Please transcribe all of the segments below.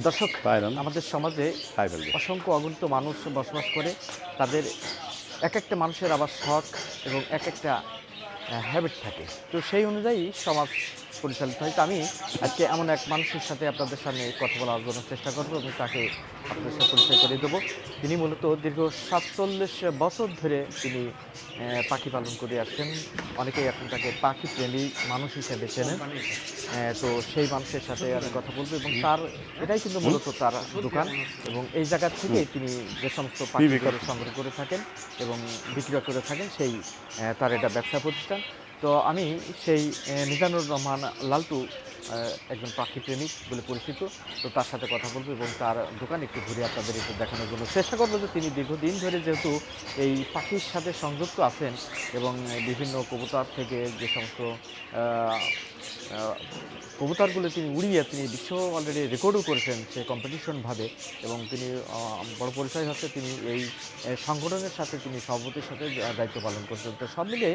দর্শক, আমাদের সমাজে অসংখ্য অগণিত মানুষ বসবাস করে। তাদের এক একটা মানুষের আবার শখ এবং এক একটা হ্যাবিট থাকে। তো সেই অনুযায়ী সমাজ পরিচালিত হয়। তো আমি আজকে এমন এক মানুষের সাথে আপনাদের সামনে কথা বলার জন্য চেষ্টা করবো এবং তাকে আপনাদের সাথে পরিচয় করে দেবো। তিনি মূলত দীর্ঘ ৪৭ বছর ধরে তিনি পাখি পালন করে আসছেন। অনেকেই এখন তাকে পাখি প্রেমী মানুষ হিসেবে চেনেন। তো সেই মানুষের সাথে আমি কথা বলবো এবং তার এটাই কিন্তু মূলত তার দোকান এবং এই জায়গা থেকে তিনি যে সমস্ত পাখিগুলো সংগ্রহ করে থাকেন এবং বিক্রয় করে থাকেন সেই তার এটা ব্যবসা প্রতিষ্ঠান। তো আমি সেই মিজানুর রহমান লালটু একজন পাখি প্রেমিক বলে পরিচিত। তো তার সাথে কথা বলবো এবং তার দোকান একটু ঘুরে আপনাদের একটু দেখানোর জন্য চেষ্টা করবো যে তিনি দীর্ঘদিন ধরে যেহেতু এই পাখির সাথে সংযুক্ত আছেন এবং বিভিন্ন কবুতর থেকে যে সমস্ত কবুতরগুলো তিনি উড়িয়ে তিনি বিশ্ব অলরেডি রেকর্ডও করেছেন সে কম্পিটিশনভাবে এবং তিনি বড় পরিচয় হচ্ছে তিনি এই সংগঠনের সাথে তিনি সভাপতির সাথে দায়িত্ব পালন করছেন। তো সব মিলে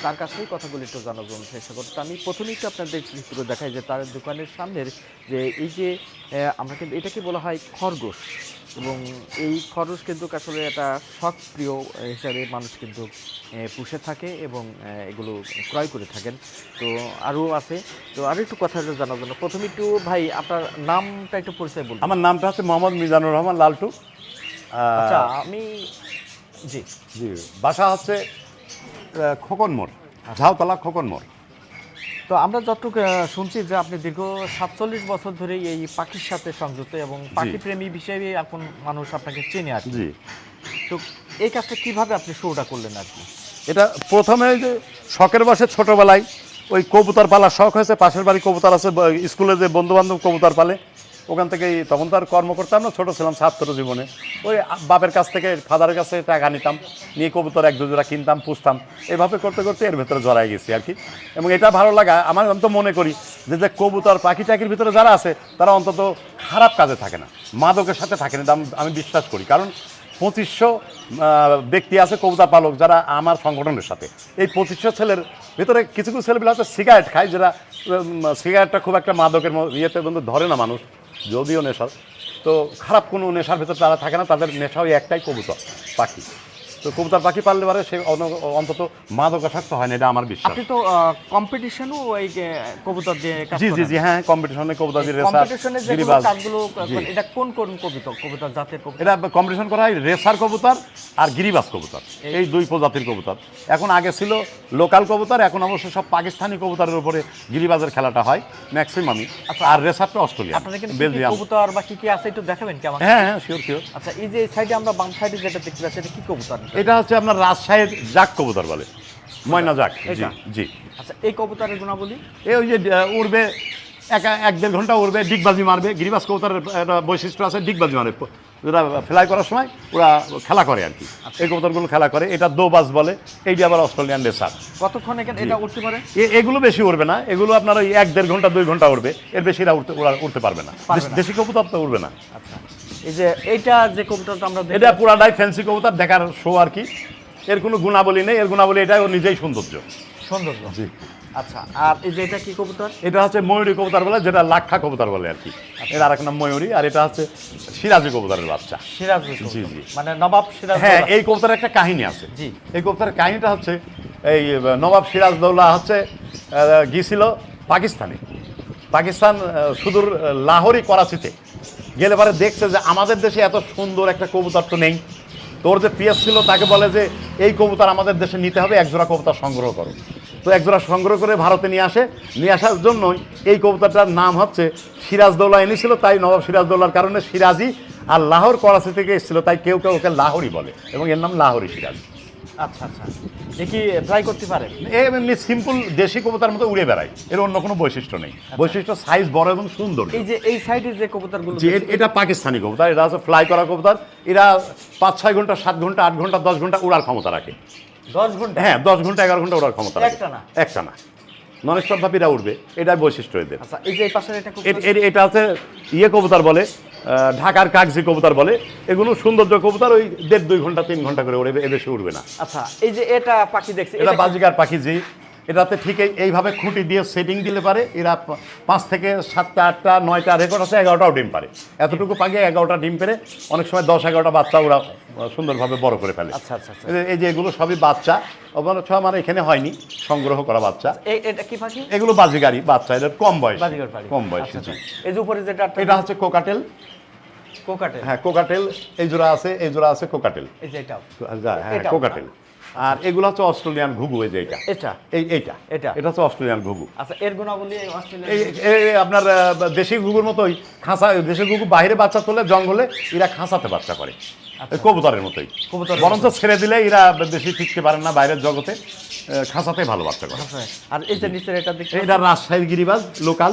তার কাছেই কথাগুলো একটু জানার জন্য চেষ্টা করতে আমি প্রথমেই একটু আপনাদের চিত্র দেখাই যে তার দোকানের সামনের যে এই যে আমরা কিন্তু এটাকে বলা হয় খরগোশ এবং এই খরগোশ কিন্তু আসলে একটা শখপ্রিয় হিসাবে মানুষ কিন্তু পুষে থাকে এবং এগুলো ক্রয় করে থাকেন। তো আরও আছে, তো আরও একটু কথা জানার জন্য প্রথমে একটু ভাই আপনার নামটা একটু পরিচয় বলুন। আমার নামটা হচ্ছে মোহাম্মদ মিজানুর রহমান লালটু। আচ্ছা, আমি জি জি বাসা হচ্ছে খোকন মোড়, ঝাউতলা খোকন মোড়। তো আমরা যতটুকু শুনছি যে আপনি দীর্ঘ ৪৭ বছর ধরে এই পাখির সাথে সংযুক্ত এবং পাখি প্রেমী হিসেবে এখন মানুষ আপনাকে চেনে আর কি। তো এই কাজটা কিভাবে আপনি শুরুটা করলেন আর কি? এটা প্রথমে যে শখের বসে ছোটোবেলায় ওই কবুতর পালার শখ হয়েছে। পাশের বাড়ি কবুতর আছে, স্কুলে যে বন্ধুবান্ধব কবুতর পালে ওখান থেকেই তখন তো আর কর্ম করতাম না, ছোটো ছিলাম ছাত্র জীবনে। ওই বাপের কাছ থেকে ফাদারের কাছে টাকা নিতাম, নিয়ে কবুতর এক দুজোড়া কিনতাম, পুষতাম। এইভাবে করতে করতে এর ভেতরে জড়াই গেছি আর কি। এবং এটা ভালো লাগা আমার, আমি তো মনে করি যে যে কবুতর পাখি টাকির ভিতরে যারা আছে তারা অন্তত খারাপ কাজে থাকে না, মাদকের সাথে থাকে না, আমি বিশ্বাস করি। কারণ ২৫০০ ব্যক্তি আছে কবুতর পালক যারা আমার সংগঠনের সাথে। এই ২৫০০ ছেলের ভিতরে কিছু কিছু ছেলেগুলো হচ্ছে সিগারেট খায়, যারা সিগারেটটা খুব একটা মাদকের ইয়েতে বন্ধু ধরে না মানুষ, যদিও নেশার। তো খারাপ কোনো নেশার ভেতর তারা থাকে না, তাদের নেশা ওই একটাই কবুতর পাখি। তো কবুতর পাখি পাললে পারে সে অন্তত মাদকাসক্ত হয় না, এটা আমার বিশ্বাস। আপনি তো কম্পিটিশনও এই কবুতর দিয়ে জি জি জি হ্যাঁ, কম্পিটিশনে কবুতর দিয়ে রেসার গিরিবাজ। এটা কোন কোন কবুতর জাতের কবুতর? এটা কম্পিটিশন করা হয় রেসার কবুতর আর গিরিবাজ কবুতর, এই দুই প্রজাতির কবুতর। এখন আগে ছিল লোকাল কবুতর, এখন অবশ্য সব পাকিস্তানি কবুতরের উপরে গিরিবাজের খেলাটা হয় ম্যাক্সিমামই। আর রেসারটা অস্ট্রেলিয়া, বেলজিয়াম। কবুতর বা কি কি আছে একটু দেখাবেন কি আমাকে? হ্যাঁ হ্যাঁ, শিওর শিওর। আচ্ছা, এই যে সাইডে আমরা বাম সাইডে যেটা দেখতে পাচ্ছি এটা কি কবুতর? এটা হচ্ছে আপনার রাজশাহীর জাক কবুতর বলে, ময়না জাক। জি জি। আচ্ছা, এই কবুতরের গুণাবলী? এই ওই যে উড়বে, এক দেড় ঘন্টা উড়বে, ডিগবাজি মারবে। গিরিবাজ কবুতরের একটা বৈশিষ্ট্য আছে, ডিগবাজি মারে। ওরা ফ্লাই করার সময় ওরা খেলা করে আর কি। এই কবুতরগুলো খেলা করে, এটা দোবাজ বলে। এইটা আবার অস্ট্রেলিয়ান রেসার। কতক্ষণ এটা উঠতে পারে? এগুলো বেশি উড়বে না, এগুলো আপনার ওই ১-১.৫ ঘন্টা ২ ঘন্টা উড়বে, এর বেশি উড়তে পারবে না। দেশি কবুতর তো উড়বে না। আচ্ছা, এই যে এইটা যে কবুতরটা আমরা, এটা পুরাটাই ফ্যান্সি কবুতর, দেখার শো আর কি। এর কোনো গুণাবলী নেই, এর গুণাবলী এটাই, ওর নিজেই সৌন্দর্য। জি। আচ্ছা, আর এই যে এটা কি কবুতর? এটা হচ্ছে ময়ূরী কবুতর বলে, যেটা লাক্ষা কবুতর বলে আর কি। এর আরেক নাম ময়ূরী। আর এটা হচ্ছে সিরাজি কবুতরের বাচ্চা। সিরাজি? জি জি, মানে নবাব সিরাজ। হ্যাঁ, এই কবুতরের একটা কাহিনী আছে। জি, এই কবুতরের কাহিনীটা হচ্ছে এই নবাব সিরাজদৌল্লা হচ্ছে গিয়েছিল পাকিস্তান সুদূর লাহোরি করাচিতে। গেলে পরে দেখছে যে আমাদের দেশে এত সুন্দর একটা কবুতর তো নেই। তোর যে পিএস ছিল তাকে বলে যে এই কবুতর আমাদের দেশে নিতে হবে, একজোড়া কবুতর সংগ্রহ করো। তো একজোড়া সংগ্রহ করে ভারতে নিয়ে আসার জন্যই এই কবুতরটার নাম হচ্ছে সিরাজদৌল্লা এনেছিল। তাই নবাব সিরাজদৌল্লার কারণে সিরাজি, আর লাহোর করাচি থেকে এসেছিল, তাই কেউ কেউ ওকে লাহোরি বলে এবং এর নাম লাহোরি সিরাজ। আচ্ছা আচ্ছা, এ কি ফ্লাই করতে পারে? এমনি সিম্পল দেশি কবুতর মতো উড়ে বেড়ায়, এর অন্য কোনো বৈশিষ্ট্য নেই। বৈশিষ্ট্য সাইজ বড় এবং সুন্দর। এই যে এই সাইডের যে কবুতরগুলো, এটা পাকিস্তানি কবুতর, এটা হচ্ছে ফ্লাই করা কবুতর। এরা 5-6 ঘন্টা, 7 ঘন্টা, 8 ঘন্টা, 10 ঘন্টা উড়ার ক্ষমতা রাখে। 10 ঘন্টা? হ্যাঁ, 10 ঘন্টা 11 ঘন্টা উড়ার ক্ষমতা রাখে একটা না। নন স্টপ ভাবে উড়বে, এটাই বৈশিষ্ট্য এদের। আচ্ছা, এই যে এই পাশের এটা হচ্ছে কবুতর বলে, ঢাকার কাগজি কবুতর বলে। এগুলো সৌন্দর্য কবুতর, ওই 1.5-2 ঘন্টা 3 ঘন্টা করে উড়বে, এ বেশি উড়বে না। আচ্ছা, এই যে এটা পাখি দেখছি, এটা বাজিকার পাখি। জি, এটাতে ঠিক এইভাবে খুঁটি দিয়ে সেটিং দিলে পারে এরা 5 থেকে 7টা 8টা 9টা রেকর্ড আছে 11টাও ডিম পারে। এতটুকু পাকে 11টা ডিম পেরে অনেক সময় 10-11টা বাচ্চা ওরা সুন্দরভাবে বড় করে ফেলে। আচ্ছা আচ্ছা আচ্ছা। এই যে এগুলো সবই বাচ্চা, অবশ্য আমার এখানে হয়নি, সংগ্রহ করা বাচ্চা। এটা কি পাখি? এগুলো বাজিগারি বাচ্চা, এদের কম বয়স, বাজিগর পাখি। কম বয়স। আচ্ছা, আচ্ছা। এই যে উপরে যেটা এটা হচ্ছে কোকাটেল। কোকাটেল? হ্যাঁ কোকাটেল, এই জোড়া আছে কোকাটেল। এই যে এটাও? হ্যাঁ এটাও? কোকাটেল। আর এগুলো হচ্ছে অস্ট্রেলিয়ান ঘুঘু। এই যে এটা এটা হচ্ছে অস্ট্রেলিয়ান ঘুঘু। আচ্ছা, এর গুণাবলী অস্ট্রেলিয়ান? এই আপনার দেশি ঘুঘুর মতোই খাঁচা, দেশি ঘুঘু বাইরে বাচ্চা তোলে জঙ্গলে, এরা খাঁচাতে বাচ্চা করে কবুতরের মতোই। বরঞ্চ ছেড়ে দিলে এরা বেশি টিকতে পারেন না বাইরের জগতে, খাঁচাতে ভালো বাচ্চা করে। আর এই যে নিচের এটা দেখতে? এটা রাজশাহীর গিরিবাজ লোকাল,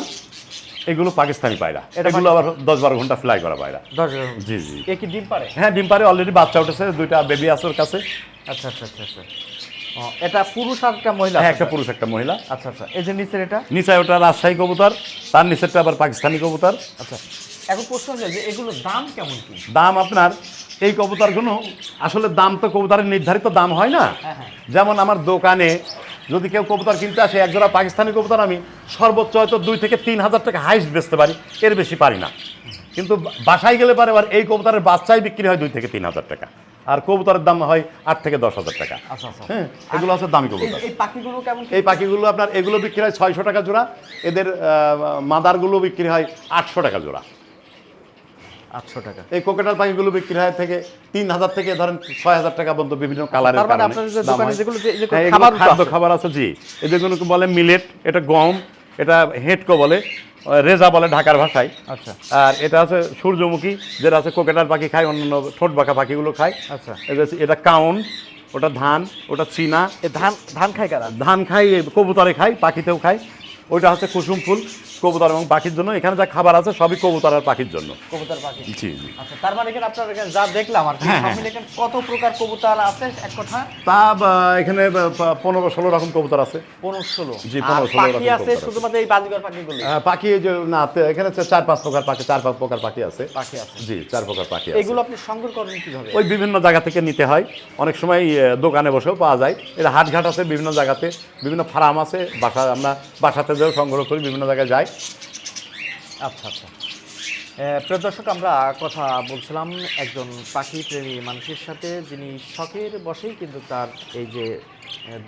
এগুলো পাকিস্তানি পায়রা, এগুলো আবার 10-12 ঘন্টা ফ্লাই করা পায়রা। 10 জি জি। এ কি ডিম পারে? হ্যাঁ ডিম পারে, অলরেডি বাচ্চা উঠেছে, 2টা বেবি আছে ওর কাছে। আচ্ছা আচ্ছা আচ্ছা আচ্ছা। এটা পুরুষ আর একটা মহিলা? হ্যাঁ একটা পুরুষ একটা মহিলা। আচ্ছা আচ্ছা। এই যে নিচের এটা? নিচে ওটা রাজশাহী কবুতর, তার নিচেরটা আবার পাকিস্তানি কবুতর। আচ্ছা, এখন প্রশ্ন হচ্ছে যে এগুলোর দাম কেমন কি? দাম আপনার এই কবুতরগুলো আসলে দাম তো কবুতরের নির্ধারিত দাম হয় না। হ্যাঁ। যেমন আমার দোকানে যদি কেউ কবুতর কিনতে আসে, একজোড়া পাকিস্তানি কবুতর আমি সর্বোচ্চ হয়তো 2 থেকে 3 হাজার টাকা হাইস্ট বেচতে পারি, এর বেশি পারি না। কিন্তু বাসায় গেলে পারে আবার এই কবুতরের বাচ্চাই বিক্রি হয় 2 থেকে 3 হাজার টাকা, আর কবুতরের দাম হয় 8 থেকে 10 হাজার টাকা। আচ্ছা আচ্ছা। হ্যাঁ এগুলো হচ্ছে দামি কবুতর। এই পাখিগুলো কেমন? এই পাখিগুলো আপনার এগুলো বিক্রি হয় 600 টাকা জোড়া, এদের মাদারগুলো বিক্রি হয় 800 টাকা জোড়া। 800 টাকা। এই কোকাটাল পাখিগুলো বিক্রি হয় থেকে 3000 থেকে ধরেন 6000 টাকা পর্যন্ত বিভিন্ন কালারের তার মানে কারণে আপনাদের যে দাম দোকানে হয়। যেগুলো যে হ্যাঁ, এগুলো খাবার খাদ্য খাবার আছে জি। এই যেগুলোকে বলে মিলেট, এটা গম, এটা হেডকো বলে, রেজা বলে ঢাকার ভাষায়। আচ্ছা আর এটা আছে সূর্যমুখী, যেটা আছে কোকাটাল পাখি খায়, অন্যান্য ঠোঁট বাঁকা পাখিগুলো খায়। আচ্ছা। এটা কাউন, ওটা ধান, ওটা চীনা। এ ধান খায় কারা? ধান খাই, কবুতরে খায়, পাখিতেও খায়। ওইটা হচ্ছে কুসুম ফুল, কবুতর এবং পাখির জন্য। এখানে যা খাবার আছে সবই কবুতর আর পাখির জন্য। কবুতর পাখি? জি জি। আচ্ছা, তার মানে এখানে আপনার এখানে যা দেখলাম আর কি, হ্যাঁ, সব মিলে এখানে কত প্রকার কবুতর আছে এক কথা? তা এখানে 15-16 রকম কবুতর আছে। 15-16? জি, আর 15-16 পাখি রকম আছে কবুতর আছে। শুধুমাত্র এই বাজিগর পাখিগুলো? পাখি এই যে না, এখানে 4-5 প্রকার পাখি, 4-5 প্রকার পাখি আছে। পাখি আছে? জি 4 প্রকার পাখি আছে। এগুলো আপনি সংগ্রহ করেন কিভাবে? ওই বিভিন্ন জায়গা থেকে নিতে হয়, অনেক সময় দোকানে বসেও পাওয়া যায়। এটা হাটঘাট আছে বিভিন্ন জায়গাতে, বিভিন্ন ফার্ম আছে, আমরা বাসাতে যেও সংগ্রহ করি, বিভিন্ন জায়গায় যাই। আচ্ছা আচ্ছা। প্রিয় দর্শক, আমরা কথা বলছিলাম একজন পাখি প্রেমী মানুষের সাথে, যিনি শখের বশেই কিন্তু তার এই যে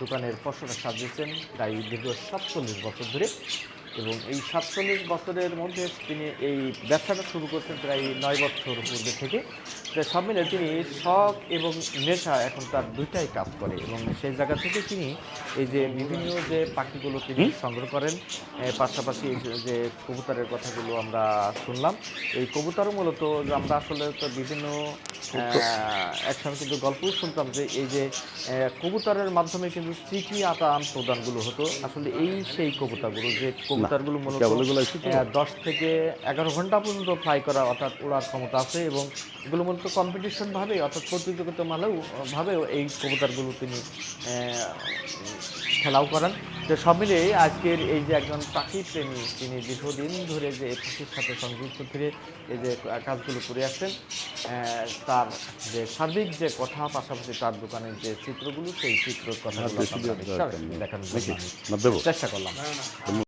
দোকানের পশরা সাজিয়েছেন প্রায় দীর্ঘ 47 বছর ধরে, এবং এই 47 বছরের মধ্যে তিনি এই ব্যবসাটা শুরু করছেন প্রায় 9 বছর পূর্বে থেকে। তো সব মিলে তিনি শখ এবং নেশা এখন তার দুইটাই কাজ করে, এবং সেই জায়গা থেকে তিনি এই যে বিভিন্ন যে পাখিগুলো তিনি সংগ্রহ করেন, পাশাপাশি যে কবুতরের কথাগুলো আমরা শুনলাম, এই কবুতরও মূলত আমরা আসলে তো বিভিন্ন একসময় কিন্তু গল্পও শুনতাম যে এই যে কবুতরের মাধ্যমে কিন্তু চিঠি আদান প্রদানগুলো হতো, আসলে এই সেই কবুতরগুলো যে কবুতরগুলো মূলত 10 থেকে 11 ঘন্টা পর্যন্ত ফ্লাই করা অর্থাৎ ওড়ার ক্ষমতা আছে, এবং এগুলো মূলত কম্পিটিশন ভাবে অর্থাৎ প্রতিযোগিতা ভাবেও এই কবুতরগুলো তিনি খেলাও করান। তো সব মিলিয়ে আজকের এই যে একজন পাখি প্রেমী, তিনি দীর্ঘদিন ধরে যে পাখির সাথে সংযুক্ত থেকে এই যে কাজগুলো করে আসছেন, তার যে সার্বিক যে কথা, পাশাপাশি তার দোকানের যে চিত্রগুলো, সেই চিত্রের কথাগুলো দেখানোর চেষ্টা করলাম।